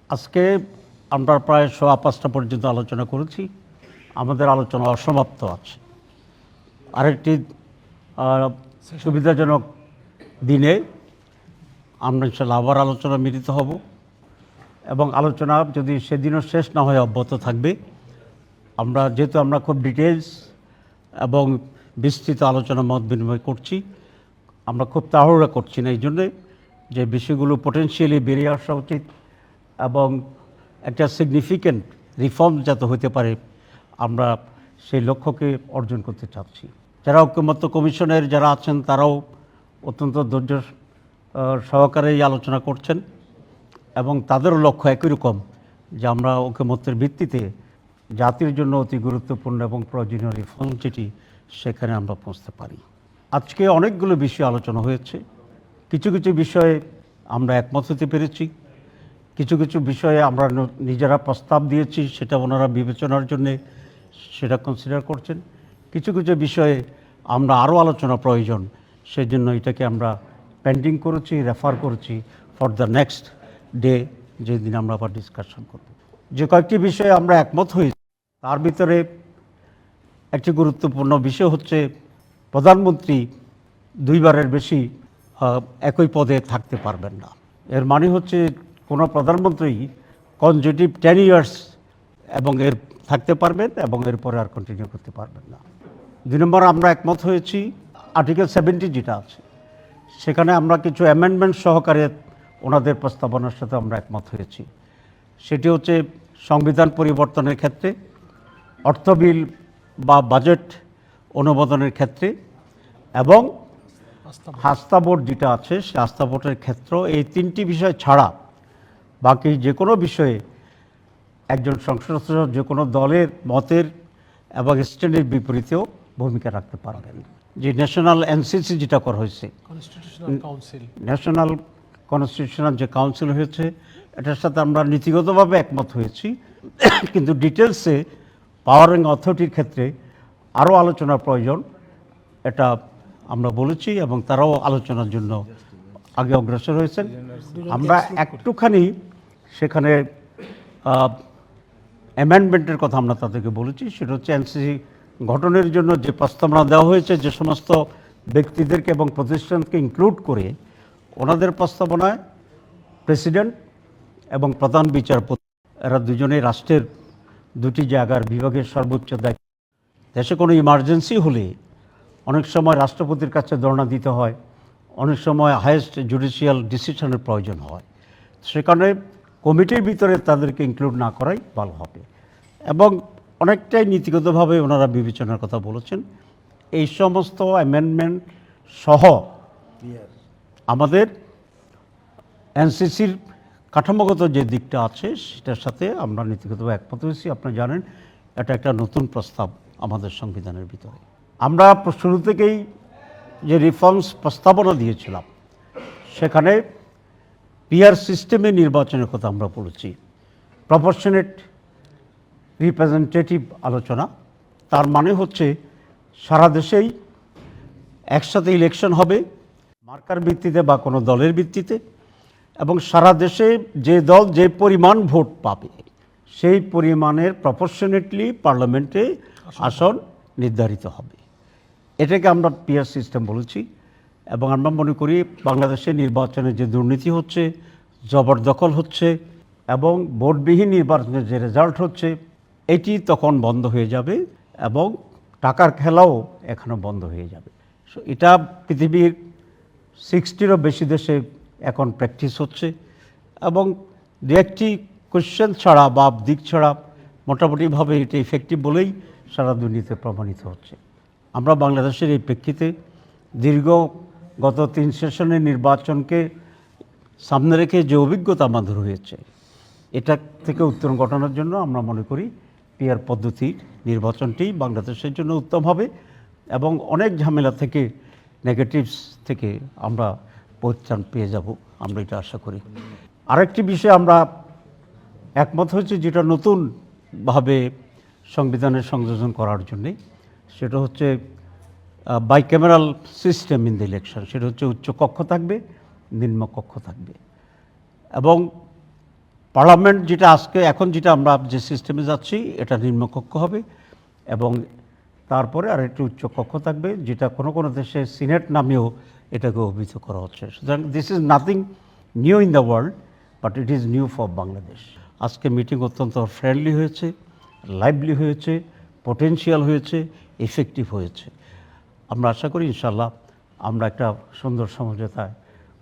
আজকে আমরা প্রায় ৫:১৫ পর্যন্ত আলোচনা করেছি। আমাদের আলোচনা অসমাপ্ত আছে। আরেকটি সুবিধাজনক দিনে আমরা ইনশাআল্লাহ আবার আলোচনা মিলিত হব এবং আলোচনা যদি সেদিনও শেষ না হয় অব্যাহত থাকবে। যেহেতু আমরা খুব ডিটেলস এবং বিস্তৃত আলোচনা মত বিনিময় করছি, আমরা খুব তাড়াহুড়া করছি না, এই জন্যে যে বিষয়গুলো পটেনশিয়ালি বেরিয়ে আসা উচিত এবং একটা সিগনিফিক্যান্ট রিফর্ম যাতে হতে পারে, আমরা সেই লক্ষ্যকে অর্জন করতে চাচ্ছি। যারা ঐকমত্য কমিশনের যারা আছেন তারাও অত্যন্ত ধৈর্য সহকারে এই আলোচনা করছেন এবং তাদেরও লক্ষ্য একই রকম যে আমরা ঐকমত্যের ভিত্তিতে জাতির জন্য অতি গুরুত্বপূর্ণ এবং প্রয়োজনীয় রিফর্ম যেটি সেখানে আমরা পৌঁছতে পারি। আজকে অনেকগুলো বিষয় আলোচনা হয়েছে। কিছু কিছু বিষয়ে আমরা একমত হতে পেরেছি, কিছু কিছু বিষয়ে আমরা নিজেরা প্রস্তাব দিয়েছি, সেটা ওনারা বিবেচনার জন্যে সেটা কনসিডার করছেন। কিছু কিছু বিষয়ে আমরা আরও আলোচনা প্রয়োজন, সেই জন্য এটাকে আমরা পেন্ডিং করেছি, রেফার করেছি ফর দ্য নেক্সট ডে, যেদিন আমরা আবার ডিসকাশন করব। যে কয়েকটি বিষয়ে আমরা একমত হয়েছি তার ভিতরে একটি গুরুত্বপূর্ণ বিষয় হচ্ছে প্রধানমন্ত্রী দুইবারের বেশি একই পদে থাকতে পারবেন না। এর মানে হচ্ছে কোনো প্রধানমন্ত্রী কনজিউটিভ 10 ইয়ার্স এবং এর থাকতে পারবেন এবং এরপরে আর কন্টিনিউ করতে পারবেন না। 2 নম্বর আমরা একমত হয়েছি আর্টিকেল 70 যেটা আছে সেখানে আমরা কিছু অ্যামেন্ডমেন্ট সহকারে ওনাদের প্রস্তাবনার সাথে আমরা একমত হয়েছি। সেটি হচ্ছে সংবিধান পরিবর্তনের ক্ষেত্রে, অর্থ বিল বা বাজেট অনুমোদনের ক্ষেত্রে এবং আস্থা ভোট যেটা আছে সে আস্থা ভোটের ক্ষেত্র, এই 3টি বিষয় ছাড়া বাকি যে কোনো বিষয়ে একজন সংসদ সদস্য যে কোনো দলের মতের এবং স্ট্যান্ডের বিপরীতেও ভূমিকা রাখতে পারবেন। যে ন্যাশনাল এনসিসি যেটা করা হয়েছে, ন্যাশনাল কনস্টিটিউশনাল যে কাউন্সিল হয়েছে, এটার সাথে আমরা নীতিগতভাবে একমত হয়েছি, কিন্তু ডিটেলসে পাওয়ার এবং অথরিটির ক্ষেত্রে আরও আলোচনার প্রয়োজন, এটা আমরা বলেছি এবং তারাও আলোচনার জন্য আগে অগ্রসর হয়েছেন। আমরা একটুখানি সেখানে অ্যামেন্ডমেন্টের কথা আমরা তাদেরকে বলেছি, সেটা হচ্ছে এনসিসি গঠনের জন্য যে প্রস্তাবনা দেওয়া হয়েছে, যে সমস্ত ব্যক্তিদেরকে এবং প্রতিষ্ঠানকে ইনক্লুড করে ওনাদের প্রস্তাবনায় প্রেসিডেন্ট এবং প্রধান বিচারপতি এরা দুজনেই রাষ্ট্রের দুটি জায়গার বিভাগের সর্বোচ্চ দায়িত্ব। দেশে কোনো ইমার্জেন্সি হলে অনেক সময় রাষ্ট্রপতির কাছে ধর্ণা দিতে হয়, অনেক সময় হায়েস্ট জুডিশিয়াল ডিসিশনের প্রয়োজন হয়, সেখানে কমিটির ভিতরে তাদেরকে ইনক্লুড না করাই ভালো হবে এবং অনেকটাই নীতিগতভাবে ওনারা বিবেচনার কথা বলেছেন। এই সমস্ত অ্যামেন্ডমেন্ট সহ আমাদের এনসিসির কাঠামোগত যে দিকটা আছে সেটার সাথে আমরা নীতিগতভাবে একমত হয়েছি। আপনি জানেন এটা একটা নতুন প্রস্তাব আমাদের সংবিধানের ভিতরে। আমরা শুরু থেকেই যে রিফর্মস প্রস্তাবনা দিয়েছিলাম সেখানে পিআর সিস্টেমে নির্বাচনের কথা আমরা বলেছি, প্রপোর্শনেট রিপ্রেজেন্টেটিভ আলোচনা। তার মানে হচ্ছে সারা দেশেই একসাথে ইলেকশন হবে মার্কার ভিত্তিতে বা কোনো দলের ভিত্তিতে, এবং সারা দেশে যে দল যে পরিমাণ ভোট পাবে সেই পরিমাণের প্রপোর্শনেটলি পার্লামেন্টে আসন নির্ধারিত হবে। এটাকে আমরা পিআর সিস্টেম বলেছি এবং আমরা মনে করি বাংলাদেশের নির্বাচনে যে দুর্নীতি হচ্ছে, জবরদখল হচ্ছে এবং ভোটবিহীন নির্বাচনের যে রেজাল্ট হচ্ছে, এটি তখন বন্ধ হয়ে যাবে এবং টাকার খেলাও এখনও বন্ধ হয়ে যাবে। সো এটা পৃথিবীর 60-রও বেশি দেশে এখন প্র্যাকটিস হচ্ছে এবং দু একটি কোশ্চেন ছাড়া বা দিক ছাড়া মোটামুটিভাবে এটা ইফেক্টিভ বলেই সারা দুনিয়াতে প্রমাণিত হচ্ছে। আমরা বাংলাদেশের এই প্রেক্ষিতে গত 3 সেশনের নির্বাচনকে সামনে রেখে যে অভিজ্ঞতা আমাদের হয়েছে, এটা থেকে উত্তরণ ঘটানোর জন্য আমরা মনে করি পিআর পদ্ধতির নির্বাচনটি বাংলাদেশের জন্য উত্তম হবে এবং অনেক ঝামেলা থেকে, নেগেটিভস থেকে আমরা পরিত্রাণ পেয়ে যাব, আমরা এটা আশা করি। আরেকটি বিষয় আমরা একমত হয়েছে যেটা নতুনভাবে সংবিধানের সংযোজন করার জন্যে, সেটা হচ্ছে bicameral system in the election. সেটা হচ্ছে উচ্চ কক্ষ থাকবে, নিম্ন কক্ষ থাকবে এবং পার্লামেন্ট যেটা এখন যেটা আমরা যে সিস্টেমে যাচ্ছি এটা নিম্নকক্ষ হবে এবং তারপরে আর একটু উচ্চ কক্ষ থাকবে, যেটা কোনো কোনো দেশে সিনেট নামেও এটাকে অভিহিত করা হচ্ছে। সুতরাং this is nothing new in the world, but it is new for Bangladesh. আজকে মিটিং অত্যন্ত ফ্রেন্ডলি হয়েছে, লাইভলি হয়েছে, পটেনশিয়াল হয়েছে, এফেক্টিভ হয়েছে। আমরা আশা করি ইনশাল্লাহ আমরা একটা সুন্দর সমঝোতায়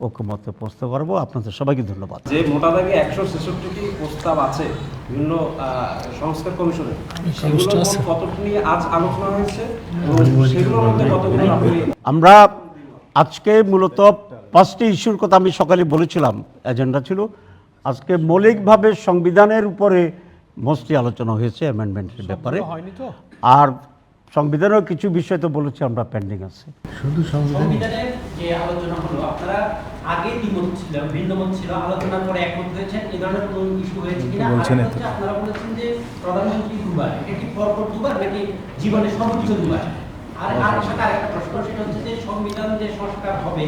ঐক্যমত্যে পৌঁছতে পারবো। আপনাদের সবাইকে ধন্যবাদ। যে মোটা দাগে 166টি প্রস্তাব আছে বিভিন্ন সংস্কার কমিশনে, সেগুলো কতটি নিয়ে আজ আলোচনা হয়েছে এবং সেগুলোর মধ্যে কতগুলো আপনি? আমরা আজকে মূলত 5টি ইস্যুর কথা আমি সকালে বলেছিলাম, এজেন্ডা ছিল। আজকে মৌলিকভাবে সংবিধানের উপরে মোস্টলি আলোচনা হয়েছে, অ্যামেন্ডমেন্টের ব্যাপারে। আর সংবিধানেও কিছু বিষয় তো বলেছি আমরা পেন্ডিং আছে। শুধু সংবিধানের যে আলোচনা হলো, আপনারা আগে দ্বিমত ছিল, ভিন্নমত ছিল, আলোচনার পরে একমত হয়েছেন, এই ধরনের কোনো ইস্যু হয়েছে কিনা? আপনারা বলেছেন যে প্রধানমন্ত্রী দুবার, এটা কি পরপর দুবার নাকি জীবনে সর্বোচ্চ দুবার? আর সাথে আরেকটা প্রশ্ন, সেটা হচ্ছে যে সংবিধান যে সংস্কার হবে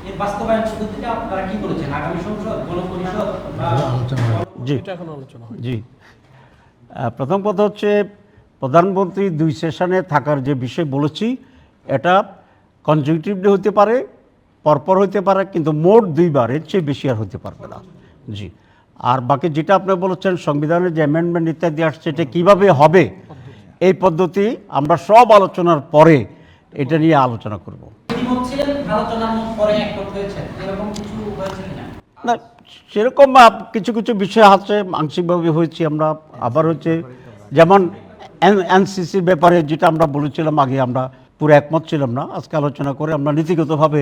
এর বাস্তবায়ন পদ্ধতিটা আপনারা কি বলেছেন? আগামী সংসদ, গণপরিষদ বা জি জি, প্রথম কথা হচ্ছে প্রধানমন্ত্রী 2 সেশনে থাকার যে বিষয় বলেছি, এটা কনজিউটিভলি হতে পারে, পরপর হতে পারে, কিন্তু মোট 2 বারের চেয়ে বেশি আর হতে পারবে না। জি, আর বাকি যেটা আপনি বলেছেন সংবিধানের যে অ্যামেন্ডমেন্ট ইত্যাদি আসছে, এটা কীভাবে হবে এই পদ্ধতি আমরা সব আলোচনার পরে এটা নিয়ে আলোচনা করব। না, সেরকম কিছু কিছু বিষয় আছে, আংশিকভাবে হয়েছি আমরা, আবার হচ্ছে যেমন এনসিসির ব্যাপারে যেটা আমরা বলেছিলাম আগে, আমরা পুরো একমত ছিলাম না। আজকে আলোচনা করে আমরা নীতিগতভাবে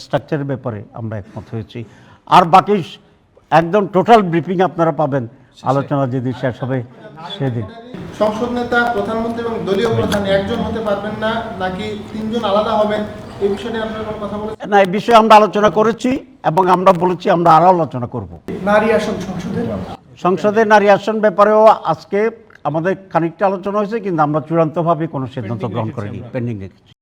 স্ট্রাকচারের ব্যাপারে আমরা একমত হয়েছি। আর বাকি একদম টোটাল ব্রিফিং আপনারা পাবেন আলোচনা যেদিন শেষ হবে সেদিন। সংসদ নেতা, প্রধানমন্ত্রী এবং দলীয় প্রধান একজন হতে পারবেন না, নাকি 3 জন আলাদা হবেন, এই বিষয়ে আপনারা কোনো কথা বলেছেন? না, এই বিষয়ে আমরা আলোচনা করেছি এবং আমরা বলেছি আমরা আরও আলোচনা করব। নারী আসন সংসদে নারী আসন ব্যাপারেও আজকে আমাদের খানিকটা আলোচনা হয়েছে, কিন্তু আমরা চূড়ান্তভাবে কোনো সিদ্ধান্ত গ্রহণ করিনি, পেন্ডিং রেখেছি।